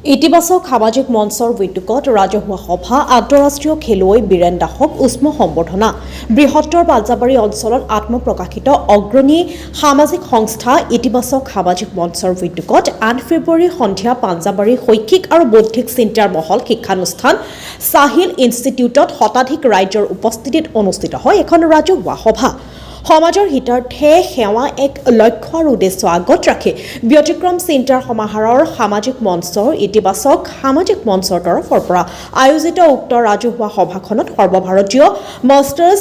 ইতিবাচক সামাজিক মঞ্চৰ উদ্যোগত ৰাজহুৱা সভা আন্তঃৰাষ্ট্ৰীয় খেলুৱৈ বীৰেন দাসক উষ্ম সম্বৰ্ধনা বৃহত্তৰ পাঞ্জাবাৰী অঞ্চলত আত্মপ্ৰকাশিত অগ্ৰণী সামাজিক সংস্থা ইতিবাচক সামাজিক মঞ্চৰ উদ্যোগত 8 ফেব্ৰুৱাৰী সন্ধিয়া পাঞ্জাবাৰী শৈক্ষিক আৰু বৌদ্ধিক চিন্তাৰ মহল শিক্ষানুষ্ঠান সাহিল ইনষ্টিটিউটত শতাধিক ৰাজ্যৰ উপস্থিতিত অনুষ্ঠিত হয় এখন ৰাজহুৱা সভা। সমাজৰ হিতাৰ্থে সেৱা এক লক্ষ্য আৰু উদ্দেশ্য আগত ৰাখি ব্যতিক্ৰম চিন্তাৰ সমাহাৰৰ সামাজিক মঞ্চৰ ইতিবাচক সামাজিক মঞ্চৰ তৰফৰ পৰা আয়োজিত উক্ত ৰাজহুৱা সভাখনত সৰ্বভাৰতীয় মাষ্টাৰ্ছ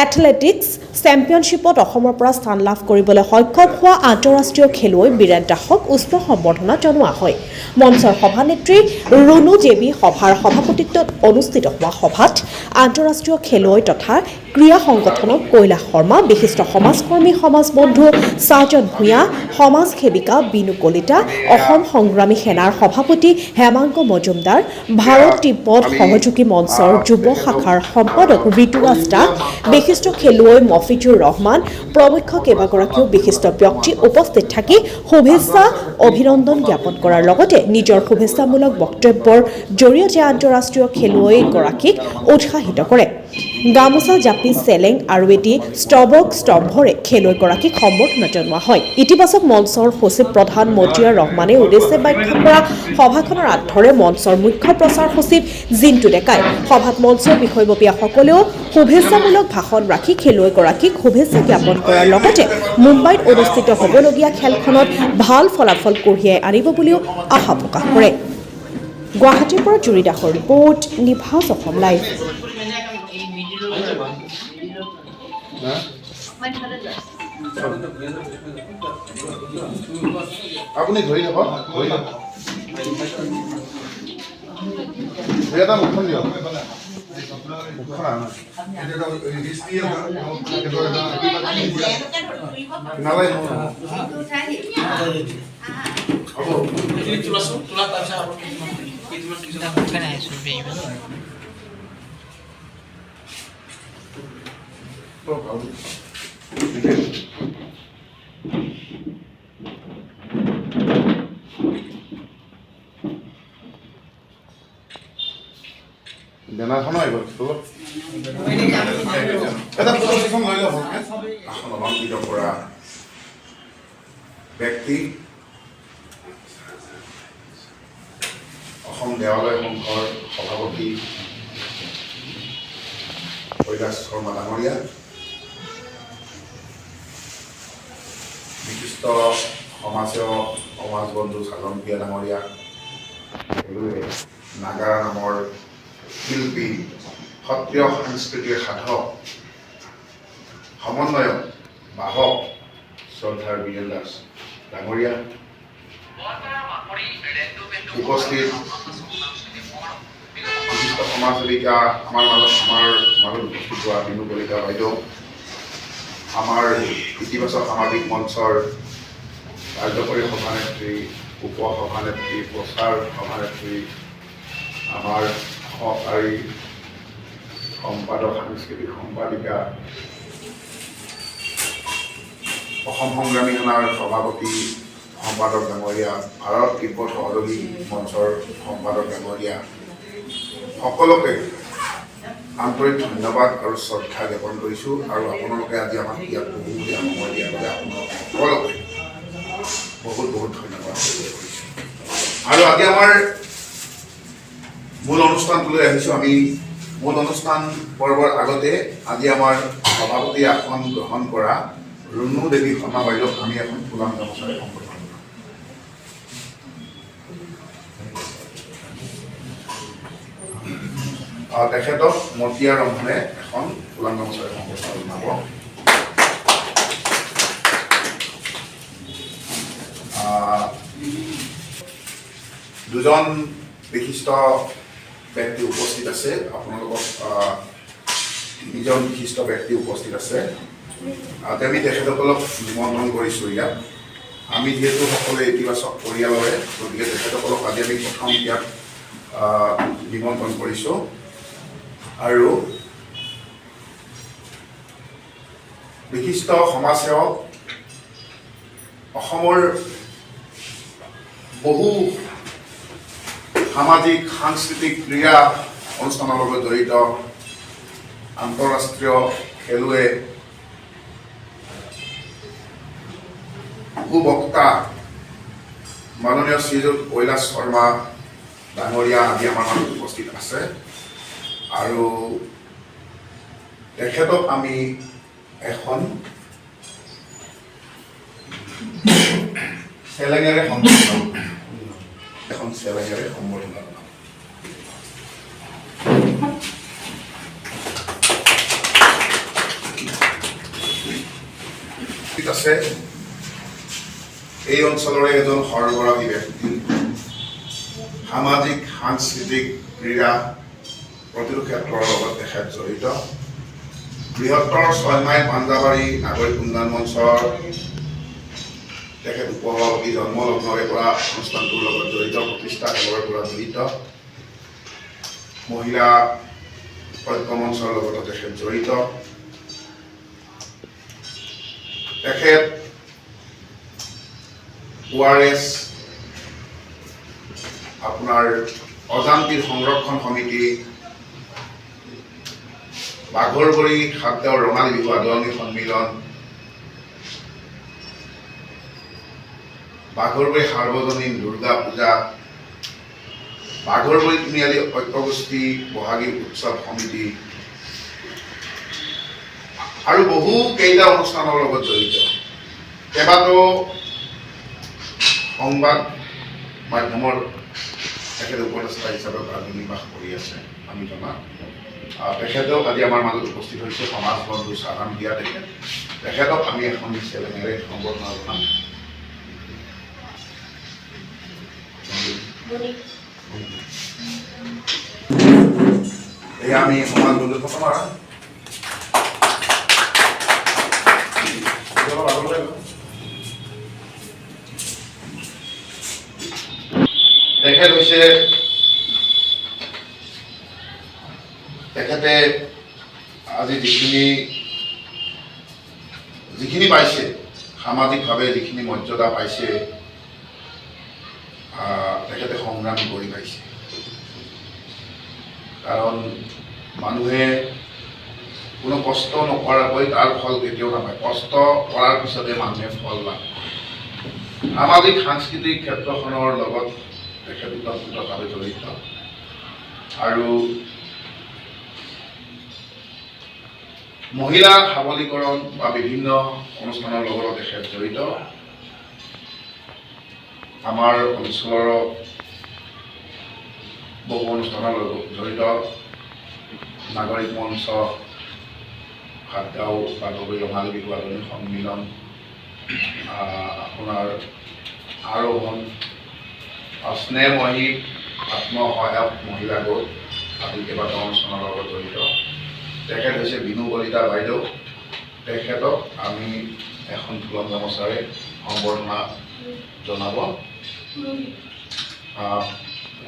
এথলেটিক্স চেম্পিয়নশ্বিপত অসমৰ পৰা স্থান লাভ কৰিবলৈ সক্ষম হোৱা আন্তঃৰাষ্ট্ৰীয় খেলুৱৈ বীৰেন দাসক উষ্ম সম্বৰ্ধনা জনোৱা হয়। মঞ্চৰ সভানেত্ৰী ৰুণু জেবি সভাৰ সভাপতিত্বত অনুষ্ঠিত হোৱা সভাত আন্তঃৰাষ্ট্ৰীয় খেলুৱৈ তথা ক্ৰীড়া সংগঠনৰ কৈলাশ শৰ্মা, বিশিষ্ট সমাজকৰ্মী সমাজবন্ধু ছাজন ভূঞা, সমাজ সেৱিকা বিনু কলিতা, অসম সংগ্ৰামী সেনাৰ সভাপতি হেমাংগ মজুমদাৰ, ভাৰত তিব্বত সহযোগী মঞ্চৰ যুৱ শাখাৰ সম্পাদক ঋতুৰাজ দাস, বিশিষ্ট খেলুৱৈ মফিজুৰ ৰহমান প্ৰমুখ্য কেইবাগৰাকীও বিশিষ্ট ব্যক্তি উপস্থিত থাকি শুভেচ্ছা অভিনন্দন জ্ঞাপন কৰাৰ লগতে নিজৰ শুভেচ্ছামূলক বক্তব্যৰ জৰিয়তে আন্তঃৰাষ্ট্ৰীয় খেলুৱৈগৰাকীক উৎসাহিত কৰে। গামোচা জাপি চেলেং আৰু এটি স্তম্ভৰে খেলুৱৈগৰাকীক সম্বৰ্ধনা জনোৱা হয়। ইতিবাচক মঞ্চৰ সচিব প্ৰধান মজিয়াৰ ৰহমানে উদ্দেশ্যে ব্যাখ্যা কৰা সভাখনৰ আধাৰে মঞ্চৰ মুখ্য প্ৰচাৰ সচিব জিন্তু ডেকাই সভাত মঞ্চৰ বিষয়ববীয়াসকলেও শুভেচ্ছামূলক ভাষণ ৰাখি খেলুৱৈগৰাকীক শুভেচ্ছা জ্ঞাপন কৰাৰ লগতে মুম্বাইত অনুষ্ঠিত হ'বলগীয়া খেলখনত ভাল ফলাফল কঢ়িয়াই আনিব বুলিও আশা প্ৰকাশ কৰে। গুৱাহাটীৰ পৰা জুৰি দাসৰ ৰিপৰ্ট, নিভাজ অসম লাইভ। আপুনি ধৰি লওক এটা মুখখন দিয়ক বেনাৰখনো আহিব এটা ফটোখন লৈ লওক। আসন অলংকৃত কৰা ব্যক্তি অসম দেৱালয় সংঘৰ সভাপতি কৈলাশ শৰ্মা ডাঙৰীয়া, বিশিষ্ট সমাজসেৱক সমাজবন্ধু ছাজন ভূঞা ডাঙৰীয়া, নাগাৰা নামৰ শিল্পী, সত্ৰীয় সাংস্কৃতিক সাধক, সমন্বয়ক, বাহক শ্ৰদ্ধাৰ বীৰেন দাস ডাঙৰীয়া, উপস্থিত বিশিষ্ট সমাজ সেৱিকা আমাৰ মাজত উপস্থিত হোৱা বিনু কলিতা বাইদেউ, আমাৰ ইতিবাচক সামাজিক মঞ্চৰ কাৰ্যকৰী সভানেত্ৰী, উপ সভানেত্ৰী, প্ৰচাৰ সভানেত্ৰী, আমাৰ সহকাৰী সম্পাদক, সাংস্কৃতিক সম্পাদিকা, অসম সংগ্ৰামী সেনাৰ সভাপতি সম্পাদক ডাঙৰীয়া, ভাৰত তিব্বত সহযোগী মঞ্চৰ সম্পাদক ডাঙৰীয়া, সকলোকে আন্তৰিক ধন্যবাদ আৰু শ্ৰদ্ধা জ্ঞাপন কৰিছোঁ। আৰু আপোনালোকে আজি আমাক ইয়াত বহুমূলীয়া সময় দিয়াৰ বাবে আপোনালোক সকলোকে বহুত বহুত ধন্যবাদ কৰিছোঁ। আৰু আজি আমাৰ মূল অনুষ্ঠানটোলৈ আহিছোঁ। আমি মূল অনুষ্ঠান পৰ্বৰ আগতে আজি আমাৰ সভাপতিৰ আসন গ্ৰহণ কৰা ৰুণু দেৱী শৰ্মা বাইদেউক আমি এখন ফুলাম গামোচাৰে সম্বৰ্ধনা কৰিম। তেখেতক মতিয়া ৰমনে এখন ফুলাম গামোচাৰে সম্বৰ্ধনা জনাব। দুজন বিশিষ্ট ব্যক্তি উপস্থিত আছে, আপোনালোকক তিনিজন বিশিষ্ট ব্যক্তি উপস্থিত আছে। আমি তেখেতসকলক নিমন্ত্ৰণ কৰিছোঁ ইয়াত। আমি যিহেতু সকলোৱে ইতিবাচক পৰিয়ালৰে, গতিকে তেখেতসকলক আজি আমি প্ৰথম ইয়াত নিমন্ত্ৰণ কৰিছোঁ। আৰু বিশিষ্ট সমাজসেৱক, অসমৰ বহু সামাজিক সাংস্কৃতিক ক্ৰীড়া অনুষ্ঠানৰ লগত জড়িত আন্তঃৰাষ্ট্ৰীয় খেলুৱৈ সুবক্তা মাননীয় শ্ৰীযুত কৈলাশ শৰ্মা ডাঙৰীয়া আদি আমাৰ মাজত উপস্থিত আছে আৰু তেখেতক আমি এখন চেলেঙেৰে সম্বৰ্ধনা জনাম। ঠিক আছে, এই অঞ্চলৰে এজন সৰ্বৰাহী ব্যক্তি, সামাজিক সাংস্কৃতিক ক্ৰীড়া প্ৰতিটো ক্ষেত্ৰৰ লগত তেখেত জড়িত। বৃহত্তৰ 6 মাইল পাঞ্জাবাৰী নাগৰিক উন্নয়ন মঞ্চৰ তেখেত উপসভাপতি জন্মলগ্নৰে পৰা অনুষ্ঠানটোৰ লগত জড়িত, প্ৰতিষ্ঠা কালৰ পৰা জড়িত। মহিলা ঐক্য মঞ্চৰ লগতো তেখেত জড়িত। তেখেত ORS আপোনাৰ অজান্তিৰ সংৰক্ষণ সমিতি, বাঘৰবৰী খাদ্যৰ ৰঙালী বিহু আদৰণি সন্মিলন, বাঘৰবৰী সাৰ্বজনীন দুৰ্গা পূজা, বাঘৰবৰী তিনিআলি ঐক্যগোষ্ঠী বহাগী উৎসৱ সমিতি আৰু বহু কেইটা অনুষ্ঠানৰ লগত জড়িত। কেইবাটাও সংবাদ মাধ্যমৰ তেখেত উপদেষ্টা হিচাপে কাৰ্যনিৰ্বাহ কৰি আছে আমি জনা। তেখেতক আজি আমাৰ মাজত উপস্থিত হৈছে সমাজ বন্ধু চাৰাম দিয়া তেখেতক আমি এখন চেলেঙেৰে সম্বৰ্ধনা জনাম। এয়া আমি সমাজ বন্ধু প্ৰথম তেখেত হৈছে তেখেতে আজি যিখিনি পাইছে, সামাজিকভাৱে যিখিনি মৰ্যাদা পাইছে, তেখেতে সংগ্ৰাম কৰি পাইছে। কাৰণ মানুহে কোনো কষ্ট নকৰাকৈ তাৰ ফল কেতিয়াও নাপায়, কষ্ট কৰাৰ পিছতে মানুহে ফল পায়। সামাজিক সাংস্কৃতিক ক্ষেত্ৰখনৰ লগত তেখেত ওতঃপ্ৰোতভাৱে জড়িত আৰু মহিলাৰ সবলীকৰণ বা বিভিন্ন অনুষ্ঠানৰ লগত তেখেত জড়িত। আমাৰ অঞ্চলৰ বহু অনুষ্ঠানৰ লগত জড়িত। নাগৰিক মঞ্চ, খাদ্যাও বাঘৰবৰী ৰঙালী বিহু আদৰণি সন্মিলন, আপোনাৰ আৰোহণ, স্নেহময়ী আত্মসহায়ক মহিলা গোট আদি কেইবাটাও অনুষ্ঠানৰ লগত জড়িত। তেখেত হৈছে বিনু কলিতা বাইদেউ। তেখেতক আমি এখন ফুলন গামোচাৰে সম্বৰ্ধনা জনাব।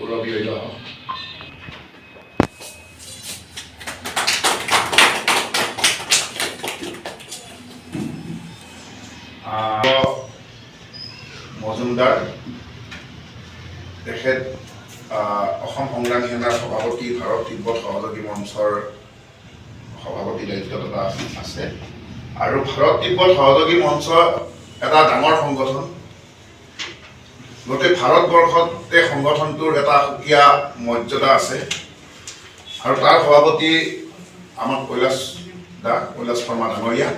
উৰবী হৈ লওক। মজুমদাৰ, তেখেত অসম সংগ্ৰামী সেনাৰ সভাপতি, ভাৰত তিব্বত সহযোগী মঞ্চৰ সভাপতি দায়িত্বত আছে। আৰু ভাৰত তিব্বত সহযোগী মঞ্চ এটা ডাঙৰ সংগঠন। গোটেই ভাৰতবৰ্ষতে সংগঠনটোৰ এটা সুকীয়া মৰ্যাদা আছে আৰু তাৰ সভাপতি আমাৰ কৈলাশ শৰ্মা ডাঙৰীয়া।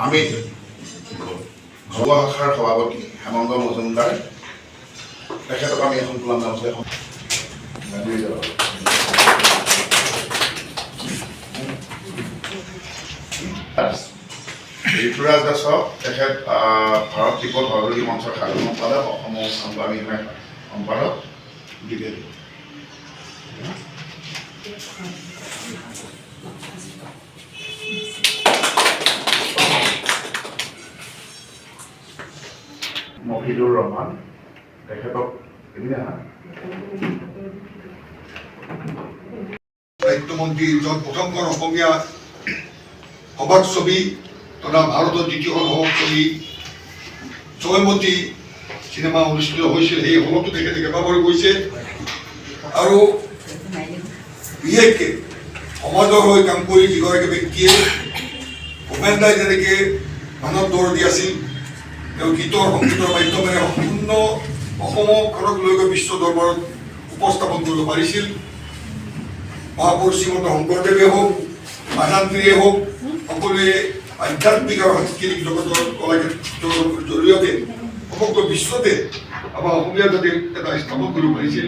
আমি যুৱ শাখাৰ সভাপতি হেমন্ত মজুমদাৰ, তেখেতক আমি এখন ফুলাম গামোচা এখন ঋতুৰাজ দাসক, তেখেত ভাৰত তিব্বত সহযোগী মঞ্চৰ সাধাৰণ সম্পাদক, অসম সংগ্ৰামী সেনাৰ সম্পাদক। মফিদুৰ ৰহমান, তেখেতক দায়িত্বমন্ত্ৰী য'ত প্ৰথমখন অসমীয়া সবাক ছবি তথা ভাৰতৰ দ্বিতীয়খন সবাক ছবি জয়মতী চিনেমা অনুষ্ঠিত হৈছিল। সেই হলতো তেখেতে কেইবাবাৰো গৈছে আৰু বিশেষকৈ সমাজৰ হৈ কাম কৰি যিগৰাকী ব্যক্তিয়ে ভূপেন দাই যেনেকৈ মানৱ দৌৰদি আছিল, তেওঁ গীতৰ সংগীতৰ মাধ্যমেৰে সম্পূৰ্ণ অসমখনক লৈ গৈ বিশ্ব দৰবাৰত উপস্থাপন কৰিব পাৰিছিল। মহাপুৰুষ শ্ৰীমন্ত শংকৰদেৱে হওক, আজানপীৰে হওক, সকলোৱে আধ্যাত্মিক আৰু সাংস্কৃতিক জগতৰ কলাক্ষেত্ৰৰ জৰিয়তে সমগ্ৰ বিশ্বতে আমাৰ অসমীয়া জাতিক এটা স্থাপন কৰিব পাৰিছিল।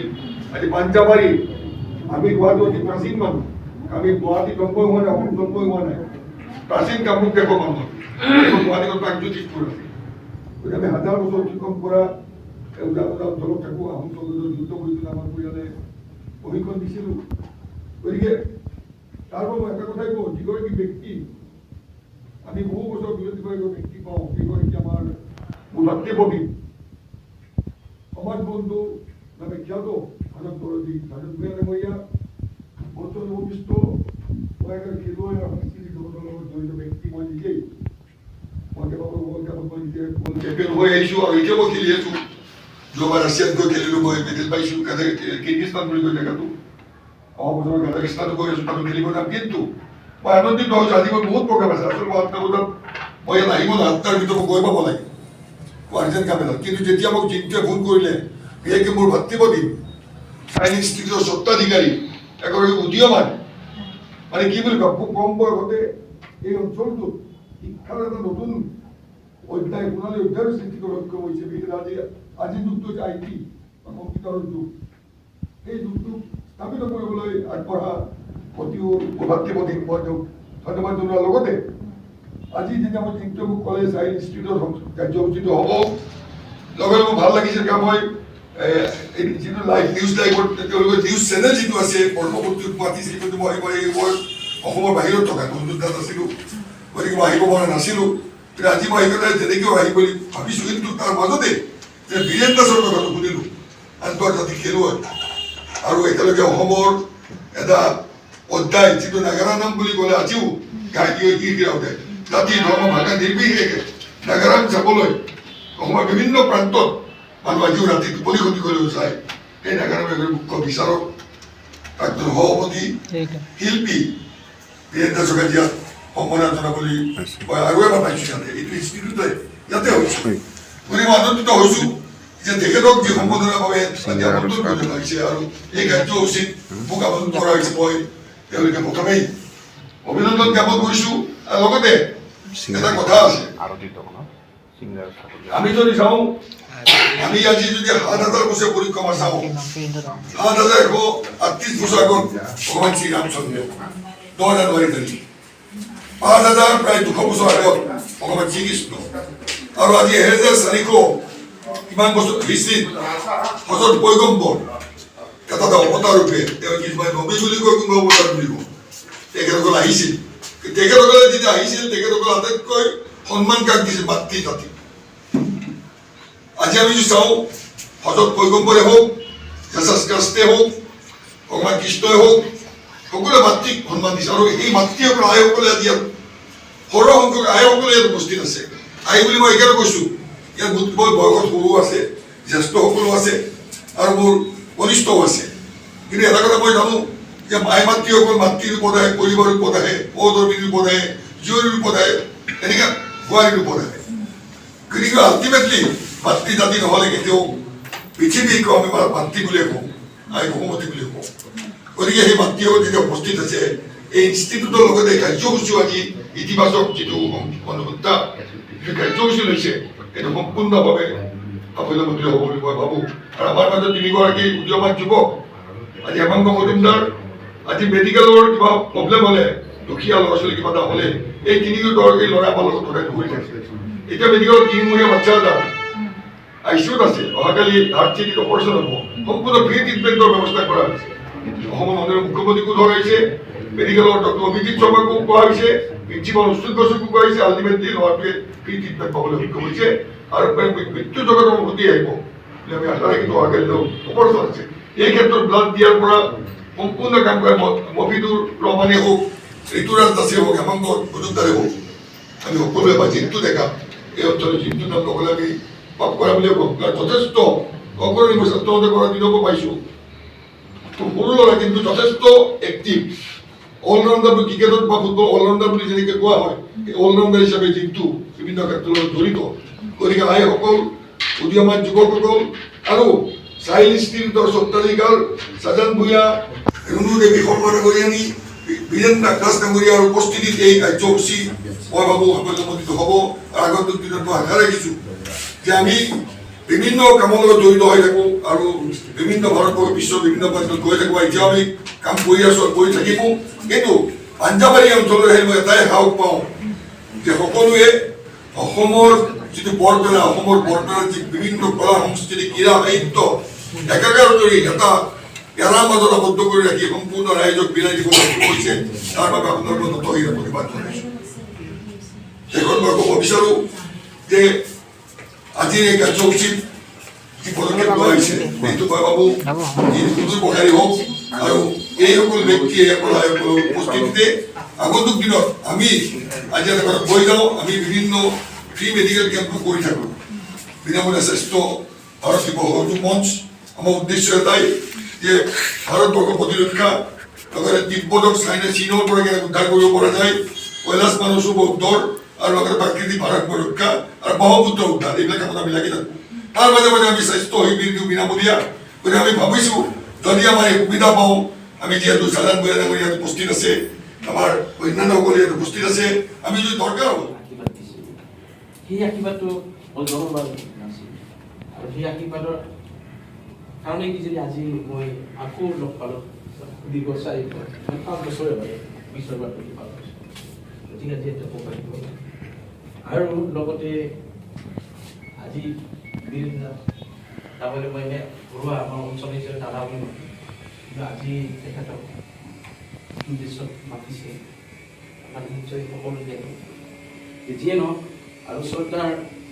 আজি পাঞ্জাবাৰী আমি গুৱাহাটী অতি প্ৰাচীন মানুহ, আমি গুৱাহাটী জন্মই হোৱা নাই, অসম জন্মই হোৱা নাই, প্ৰাচীন কামৰূপ দেশৰ মানুহ, গুৱাহাটীখন প্ৰাগজ্যোতিষপুৰ আছিল। গতিকে আমি হাজাৰ বছৰ অতিক্ৰম কৰা উদাৰ অঞ্চলত থাকোঁ, আহোম স্বৰ্গদেউ যুদ্ধ কৰি পেলাই আমাৰ পৰিয়ালে প্ৰশিক্ষণ দিছিলোঁ। গতিকে তাৰ পৰা মই এটা কথাই কওঁ, যিগৰাকী ব্যক্তি আমি বহু বছৰ বিৰতি কৰি ব্যক্তি পাওঁ, যিগৰাকী আমাৰ মোৰ ভাতৃপ্ৰবীণ সমাজ বন্ধু নামে খ্যাত ভাৰত দৰদী ভাৰত ডাঙৰীয়া বৰ্তমান ভূমিষ্ঠ খেলুৱৈ আৰু সাংস্কৃতিক জগতৰ লগত জড়িত ব্যক্তি মই নিজেই। মই কেইবাবাৰো মই নিজে চেম্পিয়ন হৈ আহিছোঁ আৰু এতিয়া মই খেলি আছোঁ। যোৱাবাৰ ৰাছিয়াত গৈ খেলিলোঁ, মই মেডেল পাইছোঁ। কিৰ্গিস্তান বুলি কৈ জেগাটো অহা বছৰ কাজাকিস্তানো গৈ আছোঁ, তাতো খেলিব যাম। কিন্তু মই আনন্দিত হৈছোঁ, আজি মই বহুত প্ৰগ্ৰাম আছে। আচলতে মই 8টা বজাত মই ইয়াত আহিব না, 8টাৰ ভিতৰত মই গৈ পাব লাগে আৰ্জেণ্ট কাম এটাত। কিন্তু যেতিয়া মোক জিন্তুৱে ফোন কৰিলে, বিশেষকৈ মোৰ ভাতৃপ্ৰবীণ চাইন্স ইনষ্টিটিউটৰ স্বত্বাধিকাৰী এগৰাকী উদীয়মান, মানে কি বুলি কওঁ, খুব কম বয়সতে এই অঞ্চলটোত শিক্ষাৰ এটা নতুন অধ্যায়, সোণালী অধ্যায়ৰ সৃষ্টি কৰাৰ সক্ষম হৈছে। বিশেষকৈ আজিৰ যুগটো হৈছে IT বা কম্পিউটাৰৰ যুগ। এই যুগটোক স্থাপিত কৰিবলৈ আগবঢ়া অতিও ভাতৃপ্ৰবীণ মই তেওঁক ধন্যবাদ জনোৱাৰ লগতে আজি যেতিয়া মই জিন্তুৱে মোক ক'লে চাইন্স ইনষ্টিটিউটৰ কাৰ্যসূচীটো হ'ব, লগে লগে ভাল লাগিছে। কাৰণ মই যিটো লাইভ নিউজ লাইভত তেওঁলোকৰ নিউজ চেনেল যিটো আছে কৰ্মসূত্ৰত মাতিছিল, কিন্তু মই অসমৰ বাহিৰত থকা নন্দুতাত আছিলোঁ, গতিকে মই আহিব পৰা নাছিলোঁ। কিন্তু আজি মই সেইকাৰণে যেনেকৈও আহিম বুলি ভাবিছোঁ। কিন্তু তাৰ মাজতে যে বীৰেন দাসৰ কথাটো শুনিলোঁ, আন্তৰ্জাতিক খেলুৱৈ আৰু একেলগে অসমৰ এটা অধ্যায় যিটো নাগাৰা নাম বুলি ক'লে আজিও গায়কে জাতি ধৰ্ম ভাষা নিৰ্বিশেষে নাগাৰাম চাবলৈ অসমৰ বিভিন্ন প্ৰান্তত মানুহ আজিও ৰাতি টোপনি ক্ষতি কৰিব যায়। সেই নাগাৰাম এগৰাকী মুখ্য বিচাৰক, প্ৰাক্তন সভাপতি, শিল্পী বীৰেন দাসক আজি ইয়াত সম্বোধন জনাবলৈ মই আৰু এবাৰ পাইছোঁ। ইয়াতে এইটো ইনষ্টিটিউটে ইয়াতে হৈছোঁ। গতিকে মই আনন্দিত হৈছোঁ যে তেখেতক যি সম্বোধনাৰ বাবে আজি আমন্ত্ৰণ কৰিব লাগিছে আৰু এই কাৰ্যসূচীত মোক আমন্ত্ৰণ কৰা হৈছে। মই তেওঁলোকে প্ৰথমেই অভিনন্দন জ্ঞাপন কৰিছোঁ। আৰু লগতে এটা কথা আছে, আমি যদি চাওঁ, আমি আজি যদি ৭,০০০ বছৰ পৰিক্ৰমা চাওঁ, ৭,১৩৮ বছৰ আগত ভগৱান শ্ৰীৰামচন্দ্ৰ ৯ জানুৱাৰী তাৰিখ, ৫,০০০ প্ৰায় ২০০ বছৰ আগত ভগৱান শ্ৰীকৃষ্ণ, আৰু আজি ১,৪০০ কিমান বছৰ হিষ্ট্ৰীত হজৰত পয়গম্বৰ এটা অৱতাৰ ৰূপে তেওঁ কিছুমান নবী বুলি কয়, কোনোবা অৱতাৰ বুলি কয়, তেখেতসকল আহিছিল। তেখেতসকলে যেতিয়া আহিছিল, তেখেতসকলে আটাইতকৈ সন্মান কাক দিছিল? মাতৃ জাতি। আজি আমি যদি চাওঁ, হজৰত পয়গম্বৰে হওক, জেছাছ ক্ৰাষ্টে হওক, ভগৱান কৃষ্ণই হওক, সকলোৱে মাতৃক সন্মান দিছে। আৰু এই মাতৃসকল আইসকলে আজি ইয়াত সৰহ সংখ্যক আইসকলে ইয়াত উপস্থিত আছে। আই বুলি মই এইকাৰণে কৈছোঁ, ইয়াত মোৰ বয়সত সৰু আছে, জ্যেষ্ঠসকলো আছে আৰু মোৰ কনিষ্ঠও আছে। কিন্তু এটা কথা মই জানো যে মাই মাতৃসকল মাতৃৰ ৰূপত আহে, পৰিবাৰৰ ৰূপত আহে, সহধৰ্মীৰ ৰূপত আহে, জীয়ৰীৰ ৰূপত আহে, এনেকৈ বোৱাৰীৰ ৰূপত আহে। গতিকে আল্টিমেটলি মাতৃ জাতি নহ'লে কেতিয়াও পৃথিৱীক আমি মাতৃ বুলিয়ে কওঁ, আই ভগৱতী বুলিয়ে কওঁ। গতিকে সেই মাতৃসকল যেতিয়া উপস্থিত আছে, এই ইনষ্টিটিউটৰ লগতে কাৰ্যসূচীও আজি ইতিবাচক যিটো অনুভূতা যিটো কাৰ্যসূচী লৈছে, সেইটো সম্পূৰ্ণভাৱে সাফল্যমণ্ডিত হ'ব বুলি মই ভাবোঁ। আৰু আমাৰ মাজত 3গৰাকী উদীয়মান যুৱক, আজি হেমাংগ মজুমদাৰ, আজি মেডিকেলৰ কিবা প্ৰব্লেম হ'লে, দুখীয়া ল'ৰা ছোৱালী কিবা এটা হ'লে, এই 3গৰাকী ল'ৰা আমাৰ লগত সদায় ধৰি থাকে। এতিয়া মেডিকেলৰ 3মহীয়া বাচ্চা এটা ICUত আছে, অহাকালি হাৰ্ট চিটিত অপাৰেশ্যন হ'ব, সম্পূৰ্ণ ফ্ৰী ট্ৰিটমেণ্টৰ ব্যৱস্থা কৰা হৈছে। অসমৰ মাননীয় মুখ্যমন্ত্ৰীকো ধৰা হৈছে, মেডিকেলৰ ডক্টৰ অভিজিৎ শৰ্মাকো কোৱা হৈছে, প্ৰিন্সিপাল অচ্যুত ঘোষকো কোৱা হৈছে। আল্টিমেটলি ল'ৰাটোৱে ফ্ৰী ট্ৰিটমেণ্ট পাবলৈ সক্ষম হৈছে আৰু মৃত্যু জগতৰ উভতি আহিব বুলি আমি আশা ৰাখিছোঁ। অহাকালি অপাৰেশ্যন আছে। এই ক্ষেত্ৰত ব্লাড দিয়াৰ পৰা সম্পূৰ্ণ কাম কৰে মফিদুৰ ৰহমানে হওক, ঋতুৰাজ দাসে হওক, হেমাংগ মজুমদাৰে হওক, আমি সকলোৱে বা জিন্তু ডেকা এই অঞ্চলৰ জিন্তু নাম নক'লে আমি পাপ কৰা বুলিয়ে কওঁ। কাৰণ যথেষ্ট অগ্ৰণী মই ছাত্ৰহঁতে কৰা দিনকো পাইছোঁ। তো সৰু ল'ৰা কিন্তু যথেষ্ট এক্টিভ, অলৰাউণ্ডাৰ ক্ৰিকেটত বা ফুটবল অলৰাউণ্ডাৰ বুলি যেনেকৈ কোৱা হয়, সেই অলৰাউণ্ডাৰ হিচাপে টিমটো বিভিন্ন ক্ষেত্ৰৰ লগত জড়িত। গতিকে আইসকল, উদীয়মান যুৱকসকল আৰু চাইল্ড ইনষ্টিটিউটৰ স্বত্বাধিকাৰ সাজান ভূঞা, ৰুণু দেৱী সৰ্বনগৰীয়ানী, বীৰেন দাস ডাঙৰীয়াৰ উপস্থিতিত এই কাৰ্যসূচী মই ভাবোঁ সাফল্যমণ্ডিত হ'ব। আগন্তুক দিনত মই আশা ৰাখিছোঁ যে আমি বিভিন্ন কামৰ লগত জড়িত হৈ থাকোঁ আৰু বিভিন্ন ভাৰতবৰ্ষ বিশ্বৰ বিভিন্ন প্ৰান্তত গৈ থাকোঁ। এতিয়া আমি কাম কৰি আছোঁ, কৰি থাকিব। কিন্তু পাঞ্জাবাৰী অঞ্চলৰ সেই মই এটাই সাহস পাওঁ যে সকলোৱে অসমৰ যিটো বৰপেৰা, অসমৰ বৰপেৰাৰ যি বিভিন্ন কলা সংস্কৃতি, ক্ৰীড়া, সাহিত্য একাকাৰ কৰি এটা এৰাৰ মাজত আবদ্ধ কৰি ৰাখি সম্পূৰ্ণ ৰাইজক বিলাই দিব হৈছে। তাৰ বাবে আপোনাৰ মই নতশিৰে প্ৰতিবাদ জনাইছোঁ। শেষত মই ক'ব বিচাৰোঁ যে আজিৰ এই কাৰ্যসূচীত যি পদক্ষেপ লোৱা হৈছে সেইটো মই ভাবোঁ সুদূৰপ্ৰসাৰী হওক আৰু এইসকল ব্যক্তিয়ে সকলৰ উপস্থিতিতে আগন্তুক দিনত আমি আজি এটা কথা কৈ যাওঁ, আমি বিভিন্ন ফ্ৰী মেডিকেল কেম্পো কৰি থাকোঁ। বিনামূলীয়া স্বাস্থ্য ভাৰত দিৱস সহযোগ মঞ্চ আমাৰ উদ্দেশ্য এটাই যে ভাৰতবৰ্ষ প্ৰতিৰক্ষা, লগতে তিব্বতক চীনৰ পৰা কেনেকৈ উদ্ধাৰ কৰিব পৰা যায়, কৈলাশ মানসো উদ্ধাৰ আৰু লগতে প্ৰাকৃতিক ভাৰসাম্য ৰক্ষা আৰু ব্ৰহ্মপুত্ৰ উদ্ধাৰ, এইবিলাক কামত আমি লাগি থাকোঁ। তাৰ মাজে মাজে আমি স্বাস্থ্য শিবিৰ দিওঁ বিনামূলীয়া। গতিকে আমি ভাবিছোঁ যদি আমাৰ এই সুবিধা পাওঁ, আমি যিহেতু সাজান ভূঞা ডাঙৰীয়া ইয়াত উপস্থিত আছে, আমাৰ অন্যান্যসকল ইয়াত উপস্থিত আছে, আমি যদি দৰকাৰ হ'ব সেই আশীৰ্বাদটো জনবাৰ নাছিল। আৰু সেই আশীৰ্বাদৰ কাৰণে কি যদি আজি মই আকৌ লগ পালোঁ দীৰ্ঘ 5 বছৰে হয়, 20 বাৰ প্ৰতিপাল হৈছোঁ। গতিকে আজি এটা সৌভাগ্য আৰু লগতে আজি বীৰেন তাৰমানে মই এনে ঘৰুৱা আমাৰ অঞ্চল হিচাপে দাদা বুলি নকওঁ, কিন্তু আজি তেখেতক উদ্দেশ্যত মাতিছে আমাৰ নিশ্চয় সকলো জ্ঞান যিয়ে নহওক। আৰু শ্ৰদ্ধাৰ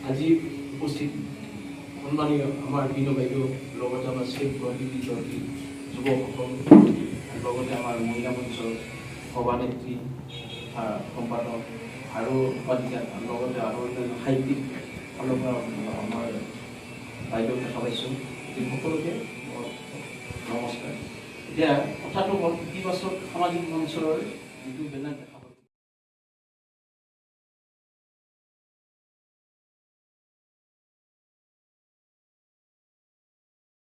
আজি উপস্থিত সন্মানীয় আমাৰ বিনু বাইদেউ, লগতে আমাৰ শ্বেত গুৱাহাটী যুৱকসকল, লগতে আমাৰ মহিলা মঞ্চৰ সভানেত্ৰী তথা সম্পাদক আৰু উপাধিকাৰ, লগতে আৰু অন্যান্য সাহিত্যিক ফালৰ পৰা আমাৰ বাইদেউ দেখা পাইছোঁ, সকলোকে নমস্কাৰ। এতিয়া কথাটো হ'ল ইতিবাচক সামাজিক মঞ্চৰ যিটো বেনাৰ